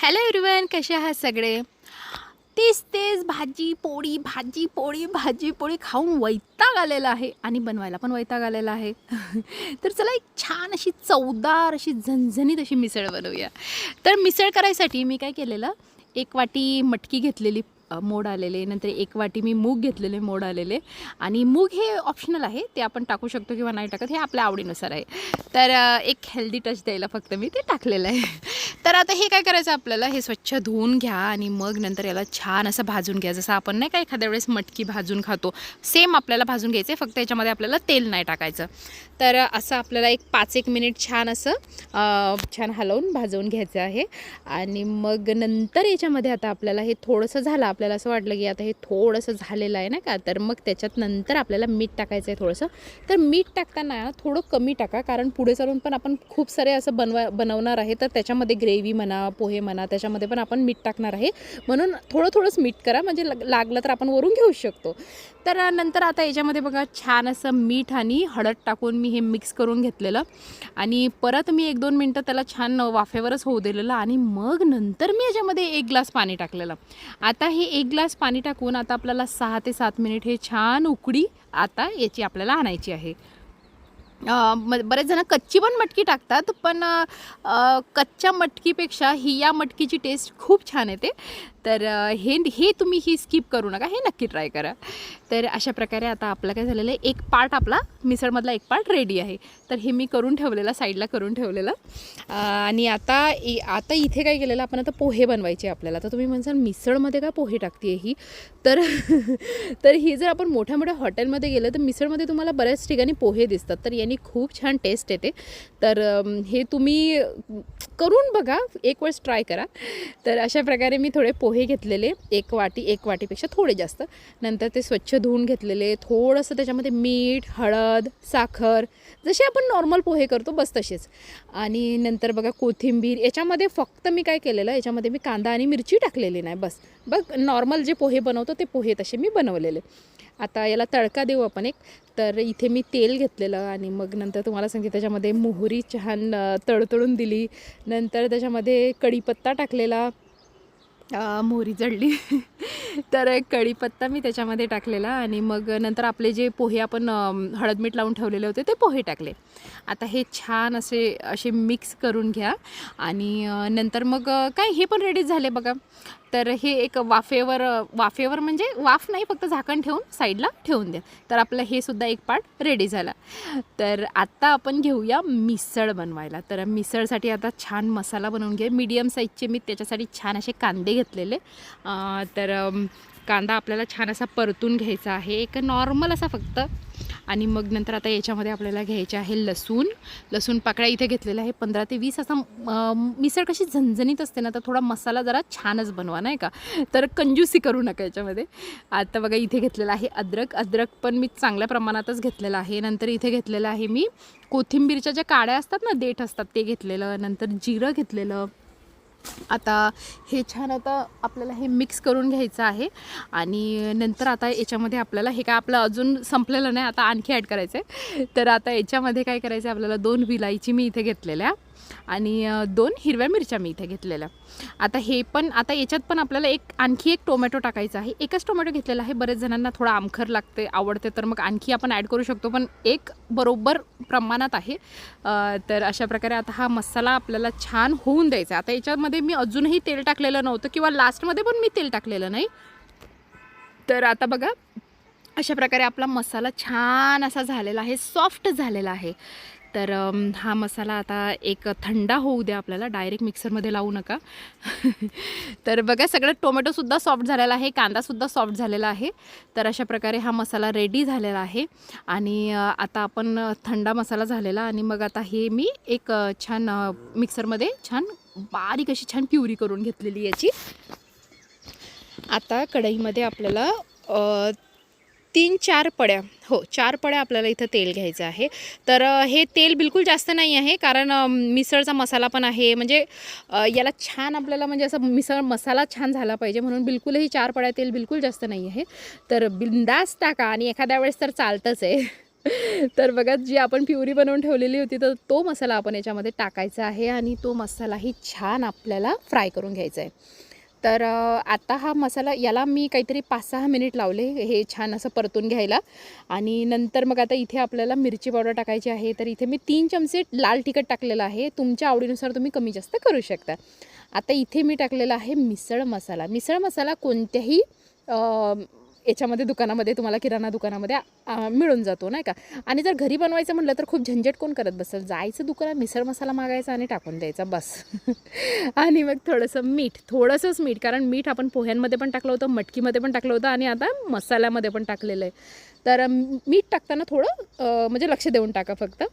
Hello everyone, कसे आहात सगळे? तेच तेच भाजी पोळी खाऊन वैताग आलेला आहे आणि बनवायला पण वैताग आलेला आहे. तर चला एक छान अशी चवदार अशी झणझणीत अशी मिसळ बनवूया. तर मिसळ करायसाठी मी काय केलेलं, एक वाटी मटकी घेतलेली मोड आलेले, नंतर एक वाटी मी मूग घेतलेले मोड आलेले. आणि मूग हे ऑप्शनल आहे, ते आपण टाकू शकतो किंवा नाही टाकत, हे आपल्या आवडीनुसार आहे. तर एक हेल्दी टच द्यायला फक्त मी ते टाकलेलं आहे. तर आता हे काय करायचं, आपल्याला हे स्वच्छ धुवून घ्या आणि मग नंतर याला छान असं भाजून घ्या. जसं आपण नाही का एखाद्या वेळेस मटकी भाजून खातो, सेम आपल्याला भाजून घ्यायचं आहे, फक्त याच्यामध्ये आपल्याला तेल नाही टाकायचं. तर असं आपल्याला एक 5-1 मिनिट छान असं छान हलवून भाजवून घ्यायचं आहे. आणि मग नंतर याच्यामध्ये आता आपल्याला हे थोडंसं झालं, आपल्याला असं वाटलं की आता हे थोडंसं झालेलं आहे ना का, तर मग त्याच्यात नंतर आपल्याला मीठ टाकायचं आहे थोडंसं. तर मीठ टाकताना थोडं कमी टाका, कारण पुढे चालून पण आपण खूप सारे असं बनवणार आहे, तर त्याच्यामध्ये ग्रेव्ही म्हणा, पोहे म्हणा, त्याच्यामध्ये पण आपण मीठ टाकणार आहे. म्हणून थोडंच मीठ करा, म्हणजे लागलं तर आपण वरून घेऊ शकतो. तर नंतर आता याच्यामध्ये बघा छान असं मीठ आणि हळद टाकून मी हे मिक्स करून घेतलेलं आणि परत मी 1-2 मिनटं त्याला छान वाफेवरच होऊ दिलेलं आणि मग नंतर मी याच्यामध्ये 1 ग्लास पाणी टाकलेलं. आता हे 1 ग्लास पाणी टाकून आता आपल्याला 6 ते 7 मिनिट हे छान उकळी आता याची आपल्याला आणायची आहे. बरेच जण कच्ची पण मटकी टाकतात, पण कच्च्या मटकीपेक्षा या मटकीची टेस्ट खूप छान येते. तर हे तुम्ही स्किप करू नका, हे नक्की ट्राय करा. तर अशा प्रकारे आता आपलं काय झालेलं आहे, एक पार्ट आपला मिसळमधला एक पार्ट रेडी आहे. तर हे मी करून ठेवलेलं, साईडला करून ठेवलेलं. आणि आता इथे काय केलेलं, आपण आता पोहे बनवायचे आपल्याला. तर तुम्ही म्हणसाल मिसळमध्ये का पोहे टाकते ही? तर तर ही जर आपण मोठ्या मोठ्या हॉटेलमध्ये गेलं तर मिसळमध्ये तुम्हाला बऱ्याच ठिकाणी पोहे दिसतात, तर यांनी खूप छान टेस्ट येते. तर हे तुम्ही करून बघा, एक वेळेस ट्राय करा. तर अशा प्रकारे मी थोडे पोहे घेतलेले, एक वाटीपेक्षा थोडे जास्त. नंतर ते स्वच्छ धुवून घेतलेले, थोडंसं त्याच्यामध्ये मीठ, हळद, साखर, जसे आपण नॉर्मल पोहे करतो बस तसेच. आणि नंतर बघा कोथिंबीर. याच्यामध्ये फक्त मी काय केलेलं, याच्यामध्ये मी कांदा आणि मिरची टाकलेली नाही, बस. नॉर्मल जे पोहे बनवतो ते पोहे तसे मी बनवलेले. आता याला तडका देऊ आपण एक. तर इथे मी तेल घेतलेलं आणि मग नंतर तुम्हाला सांगते त्याच्यामध्ये मोहरी छान तडतडून दिली. नंतर त्याच्यामध्ये कढीपत्ता टाकलेला, मोहरी जळली. तर कढीपत्ता मी त्याच्यामध्ये टाकलेला आणि मग नंतर आपले जे पोहे आपण हळद मीठ लावून ठेवलेले होते ते पोहे टाकले. आता हे छान असे मिक्स करून घ्या आणि नंतर मग काय हे पण रेडी झाले बघा. तर हे एक वाफेवर म्हणजे वाफ नाही, फक्त झाकण ठेवून साईडला ठेवून द्या. तर आपलं हे सुद्धा एक पार्ट रेडी झाला. तर आत्ता आपण घेऊया मिसळ बनवायला. तर मिसळसाठी आता छान मसाला बनवून घ्या. मीडियम साईजचे मी त्याच्यासाठी छान असे कांदे घेतलेले. तर कांदा आपल्याला छान असा परतून घ्यायचा आहे, एक नॉर्मल असा फक्त. आणि मग नंतर आता याच्यामध्ये आपल्याला घ्यायचे आहे लसूण पाकळ्या इथे घेतलेला आहे 15 ते 20 असा. मिसळ कशी झणझणीत असते ना, तर थोडा मसाला जरा छानच बनवा, नाही का, तर कंजूसी करू नका याच्यामध्ये. आता बघा इथे घेतलेला आहे अद्रक पण मी चांगल्या प्रमाणातच घेतलेला आहे. नंतर इथे घेतलेलं आहे मी कोथिंबीरच्या ज्या काड्या असतात ना, देठ असतात, ते घेतलेलं. नंतर जिरं घेतलेलं. आता हे छान आपल्याला हे मिक्स करून घ्यायचं आहे. आणि नंतर आता याच्यामध्ये आपल्याला हे काय आपलं अजून संपलेलं नाही, आता आणखी ॲड करायचं आहे. तर आता याच्यामध्ये काय करायचं आहे, आपल्याला 2 विलायची मी इथे घेतलेल्या आणि 2 हिरव्या मिरच्या मी इथे घेतलेल्या. आता याच्यात पण आपल्याला आणखी एक टोमॅटो टाकायचा आहे. एकच टोमॅटो घेतलेला आहे, बरेच जणांना थोडा आमखर आवडते, तर मग आणखी आपण ॲड करू शकतो, पण एक बरोबर प्रमाणात आहे. तर अशा प्रकारे आता हा मसाला आपल्याला छान होऊन द्यायचा. आता याच्यामध्ये मी अजूनही तेल टाकलेलं नव्हतं किंवा लास्टमध्ये पण मी तेल टाकलेलं नाही. तर आता बघा अशा प्रकारे आपला मसाला छान असा झालेला आहे, सॉफ्ट झालेला आहे. तर हा मसाला आता एक थंड होऊ द्या आपल्याला, डायरेक्ट मिक्सरमध्ये लावू नका. तर बघा सगळं टोमॅटोसुद्धा सॉफ्ट झालेला आहे, कांदासुद्धा सॉफ्ट झालेला आहे. तर अशा प्रकारे हा मसाला रेडी झालेला आहे. आणि आता आपण थंडा मसाला झालेला आणि मग आता हे मी एक छान मिक्सरमध्ये छान बारीक अशी छान प्युरी करून घेतलेली याची. आता कढईमध्ये आपल्याला 3-4 पड्या, 4 पड्या आपल्याला इथं तेल घ्यायचं आहे. तर हे तेल बिलकुल जास्त नाही आहे, कारण मिसळचा मसाला पण आहे, म्हणजे याला छान आपल्याला म्हणजे असं मिसळ मसाला छान झाला पाहिजे, म्हणून बिलकुलही 4 पड्या तेल बिलकुल जास्त नाही आहे. तर बिंदास टाका आणि एखाद्या वेळेस तर चालतंच आहे. तर बघा जी आपण प्युरी बनवून ठेवलेली होती तर तो मसाला आपण याच्यामध्ये टाकायचा आहे आणि तो मसालाही छान आपल्याला फ्राय करून घ्यायचा आहे. तर आता हा मसाला याला मी काहीतरी 5-6 मिनिट लावले हे छान असं परतून घ्यायला. आणि नंतर मग आता इथे आपल्याला मिरची पावडर टाकायची आहे. तर इथे मी 3 चमचे लाल तिखट टाकलेलं आहे. तुमच्या आवडीनुसार तुम्ही कमी जास्त करू शकता. आता इथे मी टाकलेला आहे मिसळ मसाला. मिसळ मसाला कोणत्याही याच्यामध्ये दुकानामध्ये तुम्हाला किराणा दुकानामध्ये मिळून जातो नाही का. आणि जर घरी बनवायचं म्हटलं तर खूप झंझट कोण करत बसेल. जायचं दुकानात मिसळ मसाला मागायचा आणि टाकून द्यायचा बस. आणि मग थोडंसंच मीठ कारण मीठ आपण पोह्यांमध्ये पण टाकलं होतं, मटकीमध्ये पण टाकलं होतं आणि आता मसाल्यामध्ये पण टाकलेलं आहे. तर मीठ टाकताना थोडं म्हणजे लक्ष देऊन टाका फक्त.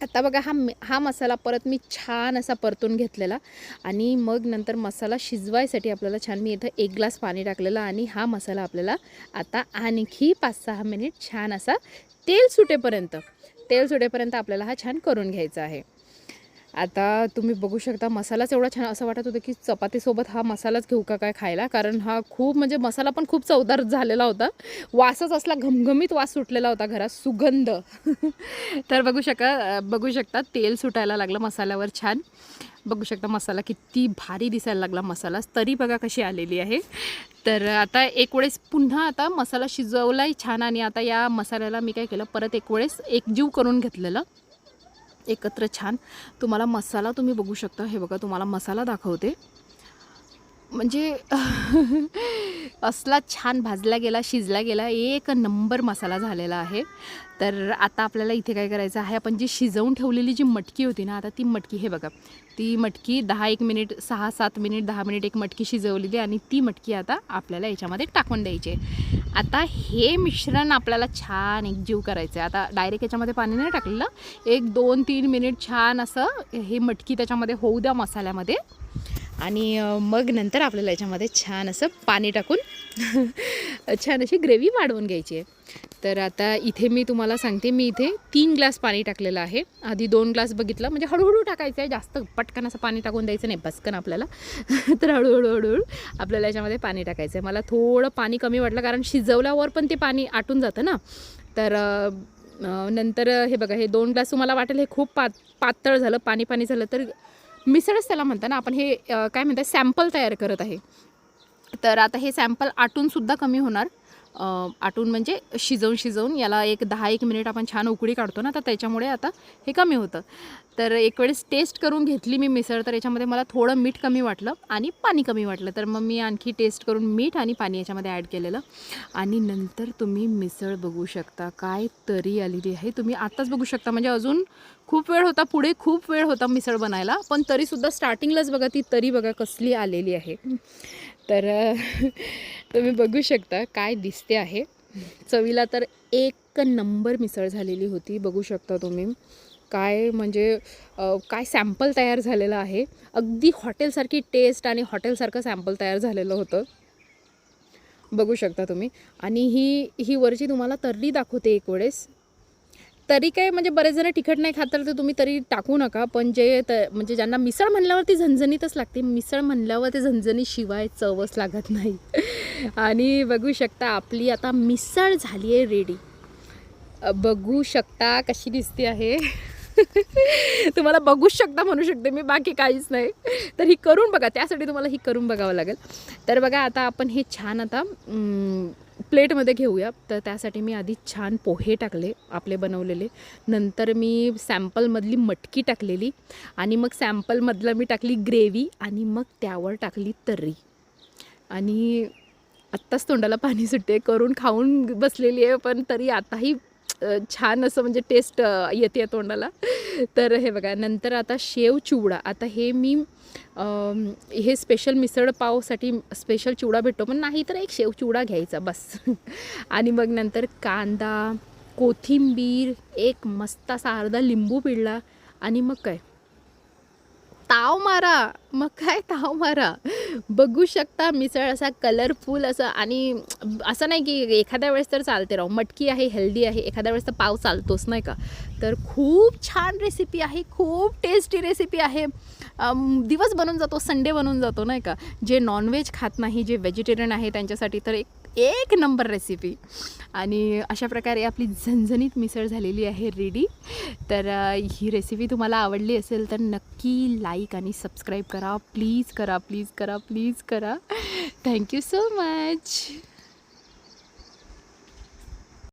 आता बघा हा मसाला परत मी छान असा परतून घेतलेला आणि मग नंतर मसाला शिजवायसाठी आपल्याला छान मी इथं 1 ग्लास पाणी टाकलेलं आणि हा मसाला आपल्याला आता आणखी 5-6 मिनिट छान असा तेल सुटेपर्यंत आपल्याला हा छान करून घ्यायचा आहे. आता तुम्ही बघू शकता मसालाच एवढा छान असं वाटत होतं की चपातीसोबत हा मसालाच घेऊ का काय खायला. कारण हा खूप म्हणजे मसाला पण खूप चवदार झालेला होता. वासच असला घमघमीत वास सुटलेला होता घरात सुगंध. तर बघू शकता तेल सुटायला लागलं मसाल्यावर छान. बघू शकता मसाला किती भारी दिसायला लागला मसाला. तरी बघा कशी आलेली आहे. तर आता एक वेळेस पुन्हा आता मसाला शिजवलाय छान आणि आता या मसाल्याला मी काय केलं परत एक वेळेस एकजीव करून घेतलेलं एकत्र छान. तुम्हाला मसाला तुम्ही बघू शकता. हे बघा तुम्हाला मसाला दाखवते. म्हणजे असला छान भाजला गेला शिजला गेला एक नंबर मसाला झालेला आहे. तर आता आपल्याला इथे काय करायचं आहे आपण जी शिजवून ठेवलेली जी मटकी होती ना आता ती मटकी हे बघा ती मटकी 10-1 मिनिट 6-7 मिनिट 10 मिनिट एक मटकी शिजवलेली आणि ती मटकी आता आपल्याला याच्यामध्ये टाकून द्यायची आहे. आता हे मिश्रण आपल्याला छान एकजीव करायचं आहे. आता डायरेक्ट याच्यामध्ये पाणी नाही टाकलेलं. 1-2-3 मिनिट छान असं हे मटकी त्याच्यामध्ये होऊ द्या मसाल्यामध्ये आणि मग नंतर आपल्याला याच्यामध्ये छान असं पाणी टाकून छान अशी ग्रेव्ही वाढवून घ्यायची आहे. तर आता इथे मी तुम्हाला सांगते मी इथे 3 ग्लास पाणी टाकलेलं आहे. आधी 2 ग्लास बघितलं म्हणजे हळूहळू टाकायचं आहे. जास्त पटकन असं पाणी टाकून द्यायचं नाही बसकन आपल्याला. तर हळूहळू आपल्याला याच्यामध्ये पाणी टाकायचं आहे. मला थोडं पाणी कमी वाटलं कारण शिजवल्यावर पण ते पाणी आटून जातं ना. तर नंतर हे बघा हे 2 ग्लास तुम्हाला वाटेल हे खूप पातळ झालं पाणी झालं तर मिसळच त्याला म्हणतात ना आपण. हे काय म्हणतात सॅम्पल तयार करत आहे. तर आता हे सॅम्पल आटूनसुद्धा कमी होणार. आटून म्हणजे शिजवून याला एक 10-1 मिनिट आपण छान उकळी काढतो ना तर त्याच्यामुळे आता हे कमी होतं. तर एक वेळेस टेस्ट करून घेतली मी मिसळ तर याच्यामध्ये मला थोडं मीठ कमी वाटलं आणि पाणी कमी वाटलं. तर मग मी आणखी टेस्ट करून मीठ आणि पाणी याच्यामध्ये ॲड केलेलं आणि नंतर तुम्ही मिसळ बघू शकता काय तरी आलेली आहे. तुम्ही आत्ताच बघू शकता म्हणजे अजून खूप वेळ होता पुढे खूप वेळ होता मिसळ बनायला पण तरीसुद्धा स्टार्टिंगलाच बघा ती तरी बघा कसली आलेली आहे. तर तुम्ही बघू शकता काय दिसते आहे. चवीला तर एक नंबर मिसळ झालेली होती. बघू शकता तुम्ही काय म्हणजे काय सॅम्पल तयार झालेलं आहे. अगदी हॉटेलसारखी टेस्ट आणि हॉटेलसारखं सॅम्पल तयार झालेलं होतं. बघू शकता तुम्ही. आणि ही वरची तुम्हाला तर्री दाखवते एक वेळेस. तरी काय म्हणजे बरेच जण तिखट नाही खात तर तुम्ही तरी टाकू नका. पण म्हणजे ज्यांना मिसळ म्हणल्यावरती झणझणीतच लागते. मिसळ म्हणल्यावर ते झणझणीशिवाय चवच लागत नाही. आणि बघू शकता आपली आता मिसळ झाली आहे रेडी. बघू शकता कशी दिसते आहे. तुम्हाला बघूच शकता म्हणू शकते मी बाकी काहीच नाही. तर ही करून बघा त्यासाठी तुम्हाला ही करून बघावं लागेल. तर बघा आता आपण हे छान आता प्लेटमध्ये घेऊया. तर त्यासाठी मी आधी छान पोहे टाकले आपले बनवलेले. नंतर मी सॅम्पलमधली मटकी टाकलेली आणि मग सॅम्पलमधलं मी टाकली ग्रेव्ही आणि मग त्यावर टाकली तर्री. आणि आत्ताच तोंडाला पाणी सुटते. करून खाऊन बसलेली आहे पण तरी आताही छान असं म्हणजे टेस्ट येते तोंडाला. तर हे बघा नंतर आता शेव चिवडा. आता हे मी हे स्पेशल मिसळ पावसाठी स्पेशल चिवडा भेटतो पण नाही तर एक शेव चिवडा घ्यायचा बस. आणि मग नंतर कांदा कोथिंबीर एक मस्त असा अर्धा लिंबू पिळला आणि मग काय ताव मारा. बघू शकता मिसळ असा कलरफुल असं. आणि असं नाही की एखाद्या वेळेस तर चालते राहू मटकी आहे हेल्दी आहे एखाद्या वेळेस तर पाव चालतोच नाही का. तर खूप छान रेसिपी आहे खूप टेस्टी रेसिपी आहे. दिवस बनून जातो संडे बनून जातो नाही का. जे नॉनव्हेज खात नाही जे व्हेजिटेरियन आहे त्यांच्यासाठी तर एक नंबर रेसिपी. आणि अशा प्रकारे आपली झणझणीत मिसळ झालेली आहे रेडी. तर ही रेसिपी तुम्हाला आवडली असेल तर नक्की लाईक आणि सबस्क्राईब करा. प्लीज करा, प्लीज करा, प्लीज करा. Thank you so much.